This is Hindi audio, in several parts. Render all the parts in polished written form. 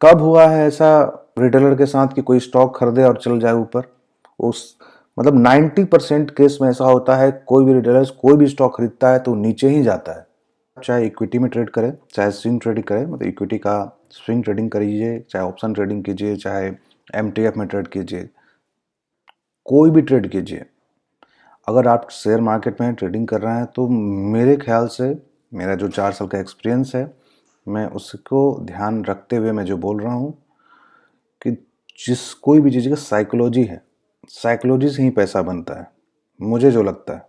कब हुआ है ऐसा रिटेलर के साथ कि कोई स्टॉक खरीदे और चल जाए ऊपर? उस मतलब 90% केस में ऐसा होता है, कोई भी रिटेलर कोई भी स्टॉक खरीदता है तो नीचे ही जाता है। चाहे इक्विटी में ट्रेड करें, चाहे स्विंग ट्रेडिंग करें, मतलब इक्विटी का स्विंग ट्रेडिंग करिए, चाहे ऑप्शन ट्रेडिंग कीजिए, चाहे एमटीएफ में ट्रेड कीजिए, कोई भी ट्रेड कीजिए। अगर आप शेयर मार्केट में ट्रेडिंग कर रहे हैं तो मेरे ख्याल से, मेरा जो 4 साल का एक्सपीरियंस है, मैं उसको ध्यान रखते हुए मैं जो बोल रहा हूँ कि जिस कोई भी चीज़ का साइकोलॉजी है, साइकोलॉजी से ही पैसा बनता है, मुझे जो लगता है।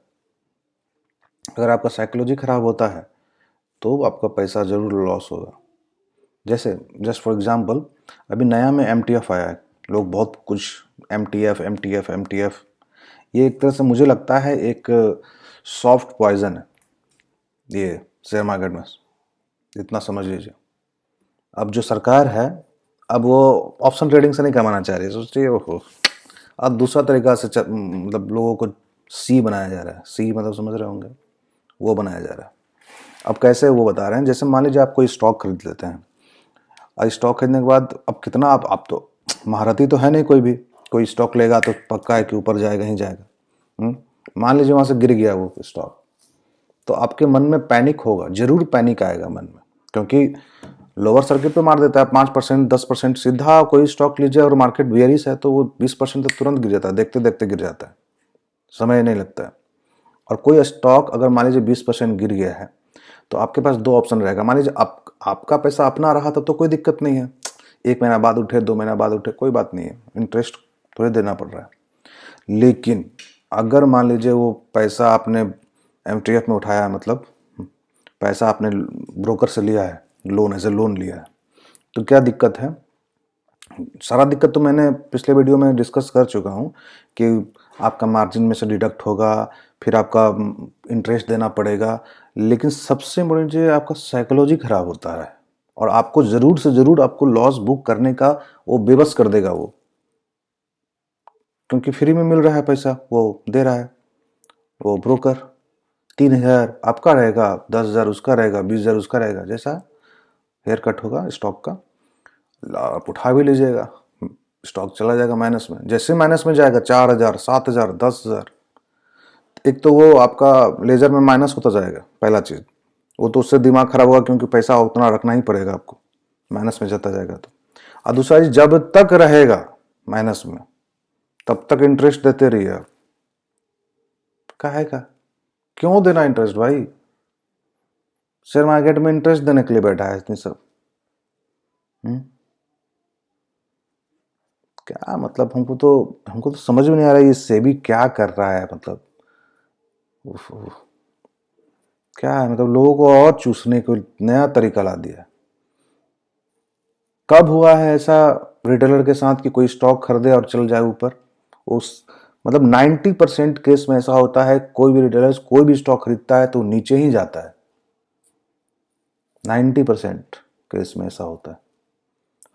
अगर आपका साइकोलॉजी खराब होता है तो आपका पैसा ज़रूर लॉस होगा। जैसे जस्ट फॉर एग्जांपल, अभी नया में एमटीएफ आया है, लोग बहुत कुछ एमटीएफ एमटीएफ एमटीएफ, ये एक तरह से मुझे लगता है एक सॉफ्ट पॉइजन है ये शेयर मार्केट में, इतना समझ लीजिए। अब जो सरकार है, अब वो ऑप्शन ट्रेडिंग से नहीं कमाना चाह रही है, सोच रही है ओहो, अब दूसरा तरीका से मतलब लोगों को सी बनाया जा रहा है। सी मतलब समझ रहे होंगे, वो बनाया जा रहा है। अब कैसे वो बता रहे हैं, जैसे मान लीजिए आप कोई स्टॉक खरीद लेते हैं, और स्टॉक खरीदने के बाद अब कितना आप तो महारथी तो है नहीं, कोई स्टॉक लेगा तो पक्का है कि ऊपर जाएगा ही जाएगा। मान लीजिए वहाँ से गिर गया वो स्टॉक, तो आपके मन में पैनिक होगा, जरूर पैनिक आएगा मन में, क्योंकि लोअर सर्किट पे मार देता है 5% 10%। सीधा कोई स्टॉक लीजिए और मार्केट बियरिश है तो वो 20% तक तुरंत गिर जाता है, देखते देखते गिर जाता है, समय नहीं लगता है। और कोई स्टॉक अगर मान लीजिए 20% गिर गया है तो आपके पास दो ऑप्शन रहेगा। मान लीजिए आपका पैसा अपना रहा तब तो कोई दिक्कत नहीं है, 1 महीना बाद उठे 2 महीना बाद उठे कोई बात नहीं है, इंटरेस्ट थोड़े देना पड़ रहा है। लेकिन अगर मान लीजिए वो पैसा आपने एमटीएफ में उठाया, मतलब पैसा आपने ब्रोकर से लिया है, लोन ऐसे लोन लिया है, तो क्या दिक्कत है? सारा दिक्कत तो मैंने पिछले वीडियो में डिस्कस कर चुका हूँ कि आपका मार्जिन में से डिडक्ट होगा, फिर आपका इंटरेस्ट देना पड़ेगा। लेकिन सबसे बड़ी चीज़ आपका साइकोलॉजी खराब होता है, और आपको ज़रूर से ज़रूर आपको लॉस बुक करने का वो बेबस कर देगा वो, क्योंकि फ्री में मिल रहा है पैसा, वो दे रहा है वो ब्रोकर। 3,000 आपका रहेगा, 10,000 उसका रहेगा, 20,000 उसका रहेगा, जैसा हेयर कट होगा स्टॉक का आप उठा भी लीजिएगा, स्टॉक चला जाएगा माइनस में। जैसे माइनस में जाएगा 4,000 7,000 10,000, एक तो वो आपका लेजर में माइनस होता जाएगा, पहला चीज़ वो तो उससे दिमाग खराब होगा, क्योंकि पैसा उतना रखना ही पड़ेगा आपको, माइनस में जाता जाएगा तो। और दूसरा चीज, जब तक रहेगा माइनस में तब तक इंटरेस्ट देते रहिए आप। काहे का, क्यों देना इंटरेस्ट भाई? शेयर मार्केट में इंटरेस्ट देने के लिए बैठा है इतनी सब। क्या मतलब, हमको तो समझ में नहीं आ रहा है ये सेबी क्या कर रहा है, मतलब उफ, उफ, क्या है, मतलब लोगों को और चूसने को नया तरीका ला दिया। कब हुआ है ऐसा रिटेलर के साथ कि कोई स्टॉक खरीदे और चल जाए ऊपर? उस मतलब 90% केस में ऐसा होता है, कोई भी रिटेलर कोई भी स्टॉक खरीदता है तो नीचे ही जाता है। 90% केस में ऐसा होता है।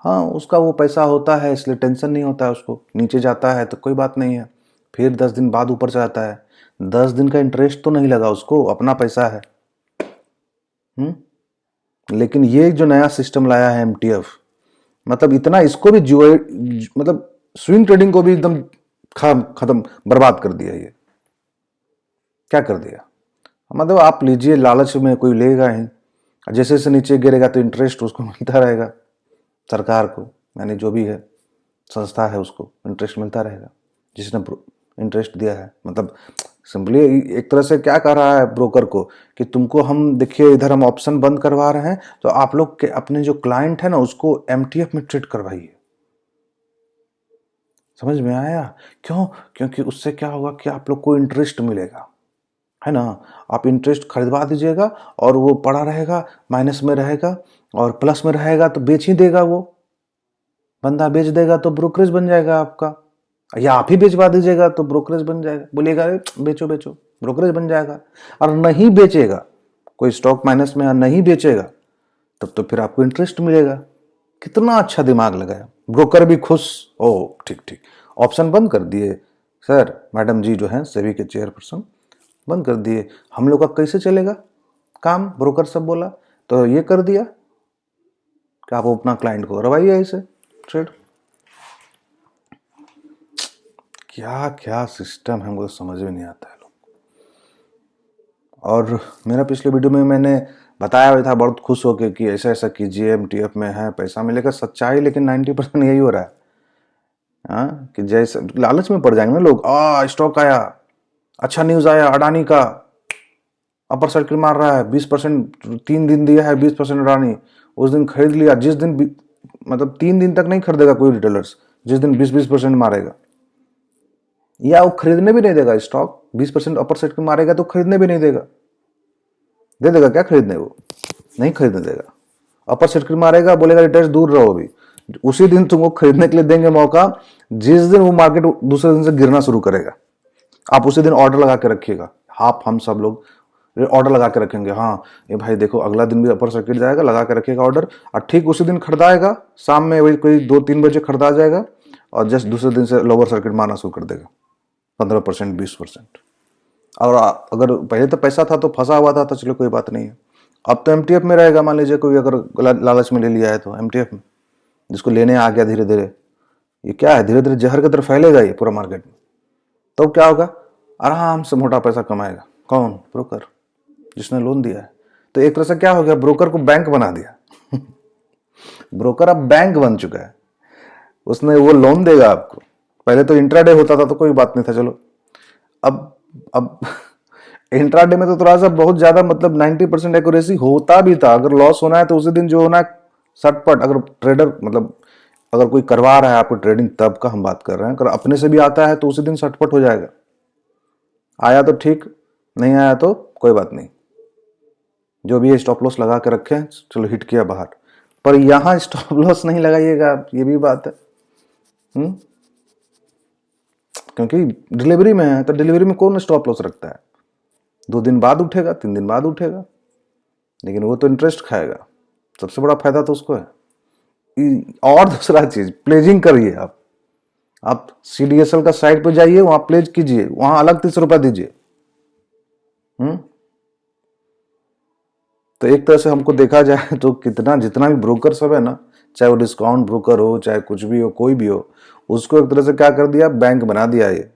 हाँ, उसका वो पैसा होता है इसलिए टेंशन नहीं होता है उसको, नीचे जाता है तो कोई बात नहीं है, फिर 10 दिन बाद ऊपर जाता है, 10 दिन का इंटरेस्ट तो नहीं लगा उसको, अपना पैसा है। लेकिन ये जो नया सिस्टम लाया है एमटीएफ, मतलब इतना इसको भी मतलब स्विंग ट्रेडिंग को भी एकदम खत्म बर्बाद कर दिया। ये क्या कर दिया, मतलब आप लीजिए, लालच में कोई लेगा ही, जैसे जैसे नीचे गिरेगा तो इंटरेस्ट उसको मिलता रहेगा, सरकार को, यानी जो भी है संस्था है उसको इंटरेस्ट मिलता रहेगा जिसने इंटरेस्ट दिया है। मतलब सिंपली एक तरह से क्या कह रहा है ब्रोकर को कि तुमको हम देखिए इधर हम ऑप्शन बंद करवा रहे हैं, तो आप लोग के अपने जो क्लाइंट है ना उसको एमटीएफ में ट्रेड करवाइए। समझ में आया? क्यों? क्योंकि उससे क्या होगा कि आप लोग को इंटरेस्ट मिलेगा, है ना? आप इंटरेस्ट खरीदवा दीजिएगा और वो पड़ा रहेगा, माइनस में रहेगा, और प्लस में रहेगा तो बेच ही देगा वो बंदा, बेच देगा तो ब्रोकरेज बन जाएगा आपका, या आप ही बेचवा दीजिएगा तो ब्रोकरेज बन जाएगा, बोलेगा अरे बेचो बेचो, ब्रोकरेज बन जाएगा। और नहीं बेचेगा, कोई स्टॉक माइनस में नहीं बेचेगा, तब तो फिर आपको इंटरेस्ट मिलेगा। कितना अच्छा दिमाग लगाया, ब्रोकर भी खुश। ओ ठीक ठीक, ऑप्शन बंद कर दिए सर, मैडम जी जो हैं सेबी के चेयरपर्सन, बंद कर दिए, हम लोग का कैसे चलेगा काम? ब्रोकर सब बोला तो ये कर दिया, कि आप अपना क्लाइंट को करवाइए ऐसे ट्रेड। क्या क्या सिस्टम है, मुझे समझ में नहीं आता है लोग। और मेरा पिछले वीडियो में मैंने बताया हुआ था बहुत खुश होकर कि ऐसा ऐसा कीजिए, एमटीएफ में है पैसा मिलेगा, सच्चाई लेकिन 90% यही हो रहा है। हाँ, कि जैसे लालच में पड़ जाएंगे ना लोग, स्टॉक आया, अच्छा न्यूज आया, अडानी का अपर सर्किट मार रहा है 20%, 3 दिन दिया है 20% अडानी, उस दिन खरीद लिया। जिस दिन मतलब 3 दिन तक नहीं खरीदेगा कोई रिटेलर्स, जिस दिन 20% मारेगा, या वो खरीदने भी नहीं देगा स्टॉक। 20% अपर सर्किट मारेगा तो खरीदने भी नहीं देगा। दे देगा क्या खरीदने? वो नहीं खरीदने देगा। अपर सर्किट मारेगा, बोलेगा रिटेलर्स दूर रहो। अभी उसी दिन तुमको खरीदने के लिए देंगे मौका जिस दिन वो मार्केट दूसरे दिन से गिरना शुरू करेगा। आप उसी दिन ऑर्डर लगा के रखिएगा। हम सब लोग ऑर्डर लगा के रखेंगे, हाँ ये भाई देखो अगला दिन भी अपर सर्किट जाएगा, लगा के रखिएगा ऑर्डर। और ठीक उसी दिन खरीदाएगा, शाम में वही कोई 2-3 बजे खरीदा जाएगा, और जस्ट दूसरे दिन से लोअर सर्किट मारना शुरू कर देगा 15%, 20%। और अगर पहले तो पैसा था तो फंसा हुआ था तो चलो कोई बात नहीं है। अब तो एमटीएफ में रहेगा। मान लीजिए कोई अगर लालच में ले लिया है तो एमटीएफ में, जिसको लेने आ गया धीरे धीरे, ये क्या है, धीरे धीरे जहर की तरफ फैलेगा ये पूरा मार्केट में। तो क्या होगा? आराम से मोटा पैसा कमाएगा। कौन? ब्रोकर, जिसने लोन दिया है। तो एक तरह से क्या हो गया, ब्रोकर को बैंक बना दिया। ब्रोकर अब बैंक बन चुका है। उसने वो लोन देगा आपको। पहले तो इंट्राडे होता था तो कोई बात नहीं था, चलो। अब इंट्राडे में तो थोड़ा सा बहुत ज्यादा, मतलब 90% एक्यूरेसी होता भी था। अगर लॉस होना है तो उसी दिन जो होना है सटपट। अगर ट्रेडर मतलब अगर कोई करवा रहा है आपको ट्रेडिंग, तब का हम बात कर रहे हैं। अगर अपने से भी आता है तो उसी दिन सटपट हो जाएगा। आया तो ठीक, नहीं आया तो कोई बात नहीं, जो भी है स्टॉप लॉस लगा के रखें, चलो हिट किया बाहर। पर यहां स्टॉप लॉस नहीं लगाइएगा, ये भी बात है। क्योंकि डिलीवरी में है, तो डिलीवरी में कौन स्टॉप लॉस रखता है? 2 दिन बाद उठेगा, 3 दिन बाद उठेगा, लेकिन वो तो इंटरेस्ट खाएगा। सबसे बड़ा फायदा तो उसको है। और दूसरा चीज, प्लेजिंग करिए आप सीडीएसएल का साइट पे जाइए, वहां प्लेज कीजिए, वहां अलग 30 रुपया दीजिए। तो एक तरह से हमको देखा जाए तो कितना, जितना भी ब्रोकर सब है ना, चाहे वो डिस्काउंट ब्रोकर हो, चाहे कुछ भी हो, कोई भी हो, उसको एक तरह से क्या कर दिया, बैंक बना दिया। ये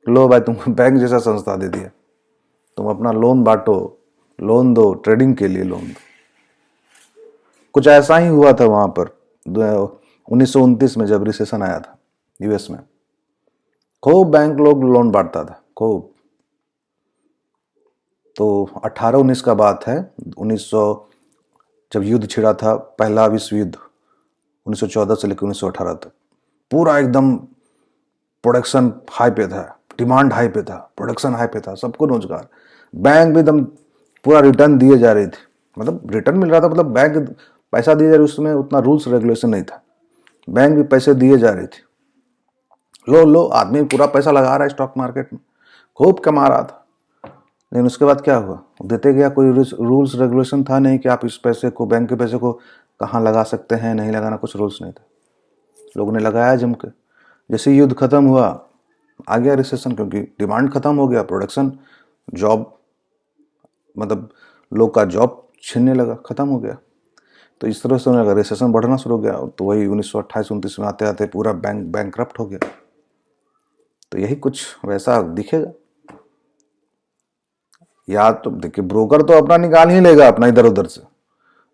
लो भाई, तुमको बैंक जैसा संस्था दे दिया, तुम अपना लोन बांटो, लोन दो, ट्रेडिंग के लिए लोन दो। कुछ ऐसा ही हुआ था वहां पर 1929 में जब रिसेशन आया था यूएस में। खूब बैंक लोग लोन बांटता था, खूब। तो 1819 का बात है, 1900 जब युद्ध छिड़ा था, पहला विश्व युद्ध, 1914 से लेकर 1918 तक, पूरा एकदम प्रोडक्शन हाई पे था, डिमांड हाई पे था, प्रोडक्शन हाई पे था, सबको रोजगार। बैंक भी एकदम पूरा रिटर्न दिए जा रही थी, मतलब रिटर्न मिल रहा था, मतलब बैंक पैसा दिए जा रही, उसमें उतना रूल्स रेगुलेशन नहीं था, बैंक भी पैसे दिए जा रही थी। लो आदमी पूरा पैसा लगा रहा है स्टॉक मार्केट में, खूब कमा रहा था। लेकिन उसके बाद क्या हुआ, देते गया, कोई रूल्स रेगुलेशन था नहीं कि आप इस पैसे को, बैंक के पैसे को कहाँ लगा सकते हैं, नहीं लगाना, कुछ रूल्स नहीं था। लोगों ने लगाया जम के। जैसे युद्ध खत्म हुआ, आ गया रिसेशन, क्योंकि डिमांड खत्म हो गया, प्रोडक्शन, जॉब, मतलब लोग का जॉब छीनने लगा, खत्म हो गया। तो इस तरह से अगर रिसेशन बढ़ना शुरू हो गया, तो वही 1928-29 में आते आते पूरा बैंकरप्ट हो गया। तो यही कुछ वैसा दिखेगा। या तो देखिए, ब्रोकर तो अपना निकाल ही लेगा अपना इधर उधर से,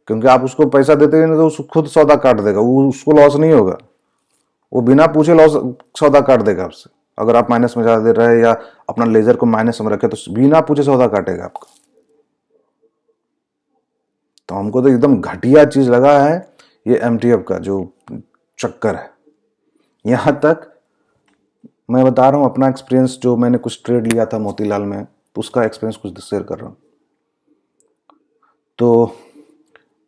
क्योंकि आप उसको पैसा देते नहीं तो उसको खुद सौदा काट देगा, वो उसको लॉस नहीं होगा, वो बिना पूछे लॉस सौदा काट देगा आपसे। अगर आप माइनस में ज्यादा दे रहे हैं या अपना लेजर को माइनस में रखे तो बिना पूछे सौदा काटेगा आपका। तो हमको तो एकदम घटिया चीज लगा है ये एमटीएफ का जो चक्कर है। यहां तक मैं बता रहा हूं अपना एक्सपीरियंस, जो मैंने कुछ ट्रेड लिया था मोतीलाल में, तो उसका एक्सपीरियंस कुछ शेयर कर रहा हूं। तो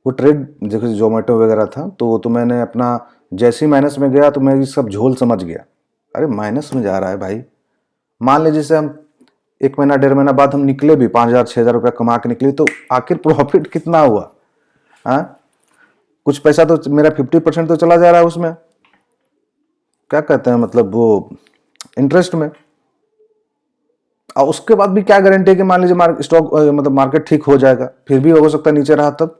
वो ट्रेड जैसे जोमेटो वगैरह था, तो वो तो मैंने अपना, जैसे ही माइनस में गया तो मैं सब झोल समझ गया। अरे माइनस में जा रहा है भाई, मान लीजिए जैसे हम 1 महीना 1.5 महीना बाद हम निकले भी 5,000-6,000 रुपया कमा के निकले, तो आखिर प्रॉफिट कितना हुआ? हाँ, कुछ पैसा तो मेरा 50% तो चला जा रहा है उसमें, क्या कहते हैं, मतलब वो इंटरेस्ट में। और उसके बाद भी क्या गारंटी है कि मान लीजिए स्टॉक मतलब मार्केट ठीक हो जाएगा, फिर भी हो सकता है नीचे रहा तब।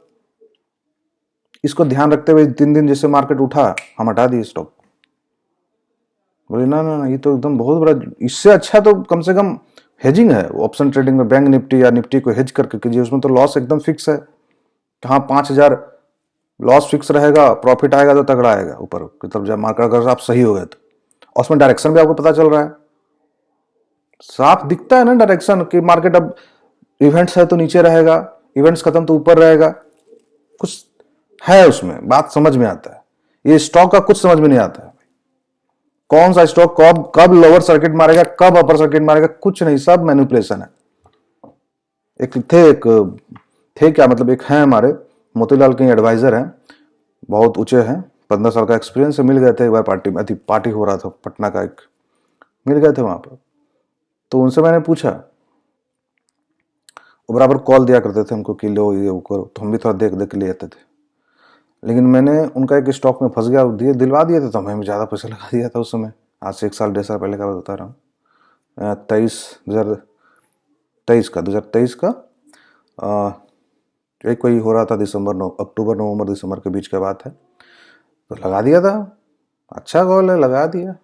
इसको ध्यान रखते हुए 3 दिन जैसे मार्केट उठा, हम हटा दिए स्टॉक। बोले ना ना ये तो एकदम बहुत बड़ा, इससे अच्छा तो कम से कम हेजिंग है ऑप्शन ट्रेडिंग में, बैंक निफ्टी या निफ्टी को हेज करके कीजिए, उसमें तो लॉस एकदम फिक्स है। हाँ 5,000 लॉस फिक्स रहेगा, प्रॉफिट आएगा तो तगड़ा आएगा ऊपर की तरफ जब मार्केट अगर आप सही हो गए तो, और उसमें डायरेक्शन भी आपको पता चल रहा है, साफ दिखता है ना डायरेक्शन कि मार्केट अब इवेंट्स है तो नीचे रहेगा, इवेंट्स खत्म तो ऊपर रहेगा, कुछ है उसमें, बात समझ में आता है। ये स्टॉक का कुछ समझ में नहीं आता है, कौन सा स्टॉक कब कब लोअर सर्किट मारेगा, कब अपर सर्किट मारेगा, कुछ नहीं, सब मैनिपुलेशन है। थे क्या मतलब, एक है हमारे मोतीलाल के एडवाइजर हैं, बहुत ऊंचे हैं, 15 साल का एक्सपीरियंस है, मिल गए थे एक बार पार्टी में, पार्टी हो रहा था पटना का, एक मिल गए थे वहां पर, तो उनसे मैंने पूछा, वो बराबर कॉल दिया करते थे हमको कि लो ये वो करो, तो हम भी थोड़ा देख देख के ले आते थे। लेकिन मैंने उनका एक स्टॉक में फंस गया, दिलवा दिए थे, तो हमें ज़्यादा पैसा लगा दिया था उस समय, आज से 1 साल 1.5 साल पहले का बता रहा हूँ, 2023 का एक कोई हो रहा था अक्टूबर नवंबर दिसंबर के बीच की बात है, तो लगा दिया था, अच्छा कॉल है, लगा दिया,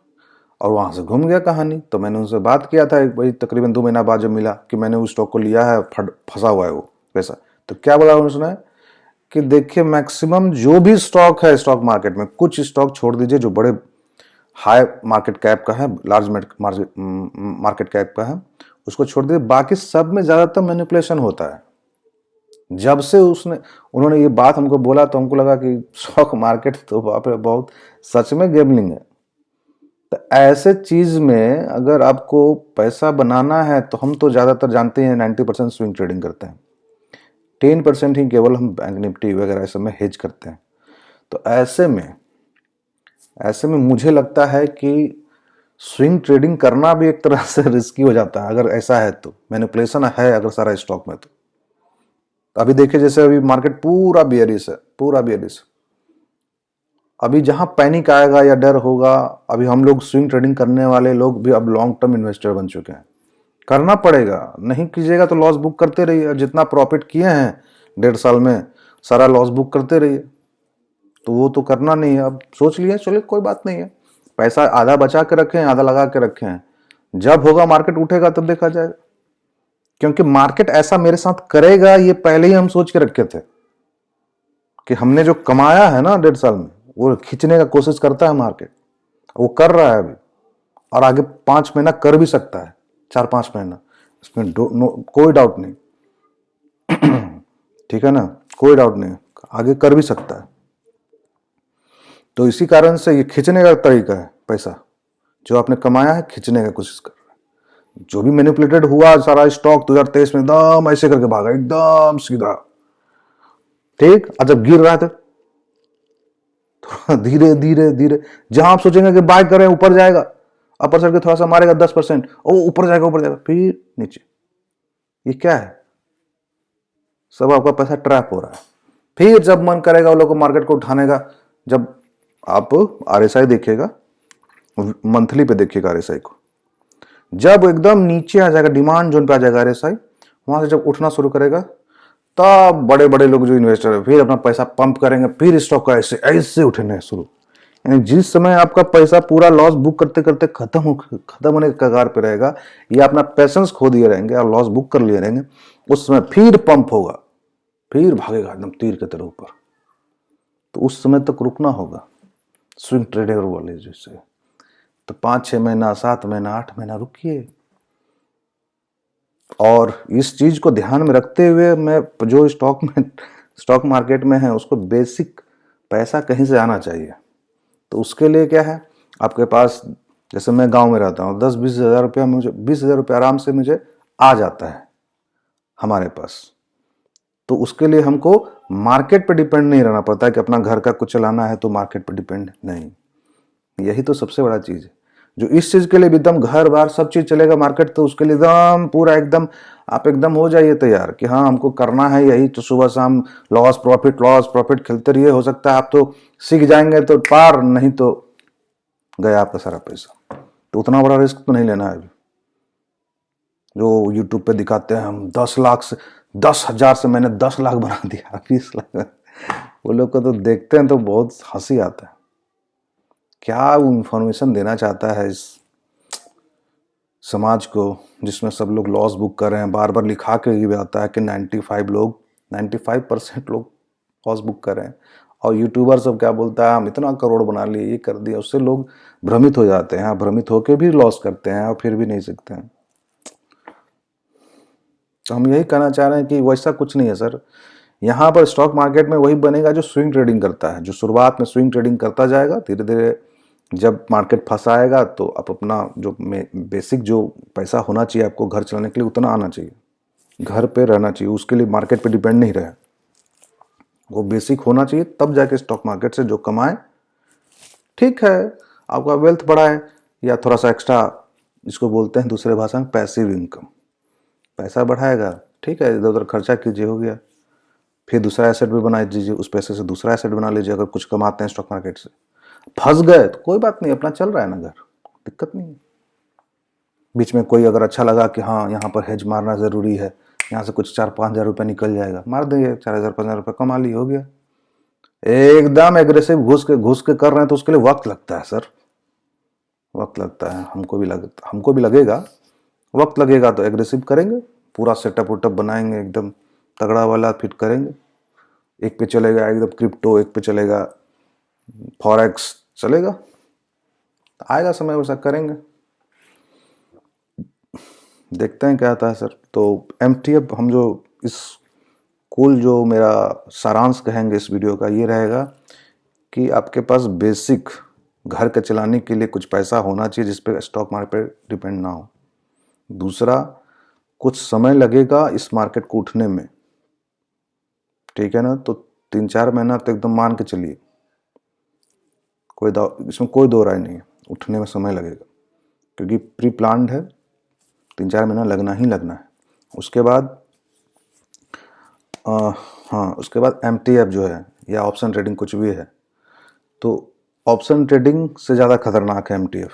और वहाँ से घूम गया कहानी। तो मैंने उनसे बात किया था एक भाई तकरीबन 2 महीना बाद, जब मिला कि मैंने उस स्टॉक को लिया है, फंसा हुआ है वो पैसा, तो क्या बोला उसने कि देखिए मैक्सिमम जो भी स्टॉक है स्टॉक मार्केट में, कुछ स्टॉक छोड़ दीजिए जो बड़े हाई मार्केट कैप का है, लार्ज मार्केट कैप का है, उसको छोड़ दीजिए, बाकी सब में ज़्यादातर मैनिपुलेशन होता है। जब से उन्होंने ये बात हमको बोला तो हमको लगा कि स्टॉक मार्केट तो बाप रे बहुत सच में गैम्बलिंग है। तो ऐसे चीज में अगर आपको पैसा बनाना है तो हम तो ज्यादातर जानते हैं 90% स्विंग ट्रेडिंग करते हैं, 10% ही केवल हम बैंक निफ्टी वगैरह सब में हेज करते हैं। तो ऐसे में मुझे लगता है कि स्विंग ट्रेडिंग करना भी एक तरह से रिस्की हो जाता है, अगर ऐसा है तो मैनिपुलेशन है अगर सारा स्टॉक में। तो अभी देखिए जैसे अभी मार्केट पूरा बियरिश है, पूरा बियरिश, अभी जहां पैनिक आएगा या डर होगा, अभी हम लोग स्विंग ट्रेडिंग करने वाले लोग भी अब लॉन्ग टर्म इन्वेस्टर बन चुके हैं, करना पड़ेगा, नहीं कीजिएगा तो लॉस बुक करते रहिए, जितना प्रॉफिट किए हैं 1.5 साल में सारा लॉस बुक करते रहिए, तो वो तो करना नहीं है। अब सोच लिया चलिए कोई बात नहीं है, पैसा आधा बचा के रखें, आधा लगा के रखें, जब होगा मार्केट उठेगा तब देखा जाएगा, क्योंकि मार्केट ऐसा मेरे साथ करेगा ये पहले ही हम सोच के रखे थे कि हमने जो कमाया है ना 1.5 साल में वो खींचने का कोशिश करता है मार्केट, वो कर रहा है अभी, और आगे 5 महीना कर भी सकता है, 4-5 महीना, इसमें कोई डाउट नहीं ठीक है ना, कोई डाउट नहीं, आगे कर भी सकता है। तो इसी कारण से ये खींचने का तरीका है, पैसा जो आपने कमाया है खींचने का कोशिश कर रहा है। जो भी मैनिपुलेटेड हुआ सारा स्टॉक 2023 में एकदम ऐसे करके भागा, एकदम सीधा, ठीक, और जब गिर रहा है तो धीरे धीरे धीरे, जहां आप सोचेंगे कि बाय करें ऊपर जाएगा, अपर सर्किट थोड़ा सा मारेगा 10%, ओ ऊपर जाएगा, फिर नीचे, ये क्या है, सब आपका पैसा ट्रैप हो रहा है। फिर जब मन करेगा वो लोग को मार्केट को उठाने का, जब आप आरएसआई देखिएगा, मंथली पे देखिएगा आरएसआई को, जब एकदम नीचे आ जाएगा, डिमांड जोन पे आ जाएगा आरएसआई, वहां से जब उठना शुरू करेगा तब बड़े बड़े लोग जो इन्वेस्टर है फिर अपना पैसा पंप करेंगे, फिर स्टॉक का ऐसे ऐसे उठने शुरू। यानी जिस समय आपका पैसा पूरा लॉस बुक करते करते खत्म होने के कगार पे रहेगा, या अपना पैसेंस खो दिए रहेंगे और लॉस बुक कर लिए रहेंगे, उस समय फिर पंप होगा, फिर भागेगा एकदम तीर के तरह ऊपर। तो उस समय तक रुकना होगा स्विंग ट्रेडर वाले जैसे, तो 5-6 महीना, 7 महीना, 8 महीना रुकिए। और इस चीज को ध्यान में रखते हुए मैं जो स्टॉक मार्केट में है उसको बेसिक पैसा कहीं से आना चाहिए। तो उसके लिए क्या है, आपके पास, जैसे मैं गांव में रहता हूँ, 10-20 हज़ार रुपया, मुझे 20 हज़ार रुपया आराम से मुझे आ जाता है हमारे पास। तो उसके लिए हमको मार्केट पर डिपेंड नहीं रहना पड़ता है कि अपना घर का कुछ चलाना है तो मार्केट पर डिपेंड नहीं। यही तो सबसे बड़ा चीज है, जो इस चीज के लिए भी एकदम घर बार सब चीज चलेगा मार्केट, तो उसके लिए एकदम पूरा एकदम आप एकदम हो जाइए तैयार कि हाँ हमको करना है यही, तो सुबह शाम लॉस प्रॉफिट खेलते रहिए। हो सकता है आप तो सीख जाएंगे तो पार, नहीं तो गया आपका सारा पैसा। तो उतना बड़ा रिस्क तो नहीं लेना है। अभी जो यूट्यूब पे दिखाते हैं हम 10 लाख से 10,000 से मैंने 10 लाख बना दिया, 20 लाख, वो लोग को तो देखते हैं तो बहुत हंसी आता है। क्या वो इंफॉर्मेशन देना चाहता है इस समाज को, जिसमें सब लोग लॉस बुक कर रहे हैं। बार बार लिखा के ये भी आता है कि 95% लोग लॉस बुक कर रहे हैं। और यूट्यूबर सब क्या बोलता है, हम इतना करोड़ बना लिए, ये कर दिया। उससे लोग भ्रमित हो जाते हैं, भ्रमित होकर भी लॉस करते हैं और फिर भी नहीं सीखते हैं। तो हम यही कहना चाह रहे हैं कि वैसा कुछ नहीं है सर। यहाँ पर स्टॉक मार्केट में वही बनेगा जो स्विंग ट्रेडिंग करता है, जो शुरुआत में स्विंग ट्रेडिंग करता जाएगा। धीरे धीरे जब मार्केट फंसाएगा तो आप अपना जो बेसिक जो पैसा होना चाहिए आपको घर चलाने के लिए, उतना आना चाहिए, घर पे रहना चाहिए। उसके लिए मार्केट पे डिपेंड नहीं रहे, वो बेसिक होना चाहिए। तब जाके स्टॉक मार्केट से जो कमाए, ठीक है, आपका वेल्थ बढ़ा है या थोड़ा सा एक्स्ट्रा, इसको बोलते हैं दूसरे भाषा में पैसिव इनकम, पैसा बढ़ाएगा, ठीक है, इधर उधर खर्चा कीजिए, हो गया। फिर दूसरा एसेट भी बना दीजिए, उस पैसे से दूसरा एसेट बना लीजिए। अगर कुछ कमाते हैं स्टॉक मार्केट से, फंस गए तो कोई बात नहीं, अपना चल रहा है ना घर, दिक्कत नहीं है। बीच में कोई अगर अच्छा लगा कि हाँ यहाँ पर हेज मारना ज़रूरी है, यहाँ से कुछ 4-5 हज़ार रुपये निकल जाएगा, मार देंगे, 4,000-5,000 रुपये कमा लिए, हो गया। एकदम एग्रेसिव घुस के कर रहे हैं तो उसके लिए वक्त लगता है सर, वक्त लगता है। हमको भी लगेगा, वक्त लगेगा। तो एग्रेसिव करेंगे, पूरा सेटअप वेटअप बनाएंगे एकदम तगड़ा वाला, फिट करेंगे। एक पे चलेगा एकदम क्रिप्टो, एक पे चलेगा फॉरेक्स, चलेगा, आएगा समय वैसा करेंगे, देखते हैं क्या आता है सर। तो एमटीएफ, हम जो इस कुल जो मेरा सारांश कहेंगे इस वीडियो का, ये रहेगा कि आपके पास बेसिक घर के चलाने के लिए कुछ पैसा होना चाहिए जिस पे स्टॉक मार्केट पे डिपेंड ना हो। दूसरा, कुछ समय लगेगा इस मार्केट को उठने में, ठीक है ना। तो 3-4 महीना तो एकदम मान के चलिए, इसमें कोई दो राय नहीं है, उठने में समय लगेगा क्योंकि प्री प्लान्ड है। 3-4 महीना लगना ही लगना है। उसके बाद हाँ, उसके बाद एमटीएफ जो है या ऑप्शन ट्रेडिंग कुछ भी है, तो ऑप्शन ट्रेडिंग से ज़्यादा खतरनाक है एमटीएफ।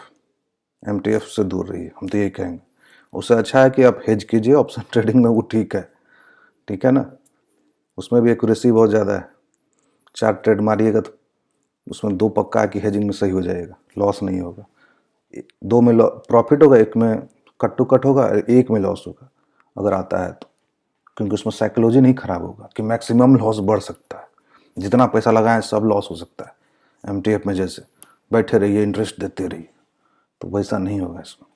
एमटीएफ से दूर रहिए, हम तो यही कहेंगे। उससे अच्छा है कि आप हेज कीजिए ऑप्शन ट्रेडिंग में, वो ठीक है ना। उसमें भी एक्यूरेसी बहुत ज़्यादा है। 4 ट्रेड मारिएगा तो उसमें 2 पक्का है कि हेजिंग में सही हो जाएगा, लॉस नहीं होगा। 2 में प्रॉफिट होगा, 1 में कट टू कट होगा, 1 में लॉस होगा अगर आता है तो, क्योंकि उसमें साइकोलॉजी नहीं खराब होगा कि मैक्सिमम लॉस बढ़ सकता है, जितना पैसा लगाएं सब लॉस हो सकता है। एमटीएफ में जैसे बैठे रहिए, इंटरेस्ट देते रहिए, तो वैसा नहीं होगा इसमें,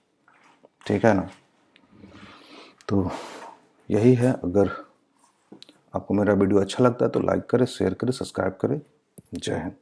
ठीक है ना। तो यही है। अगर आपको मेरा वीडियो अच्छा लगता है तो लाइक करें, शेयर करें, सब्सक्राइब करें। जय हिंद।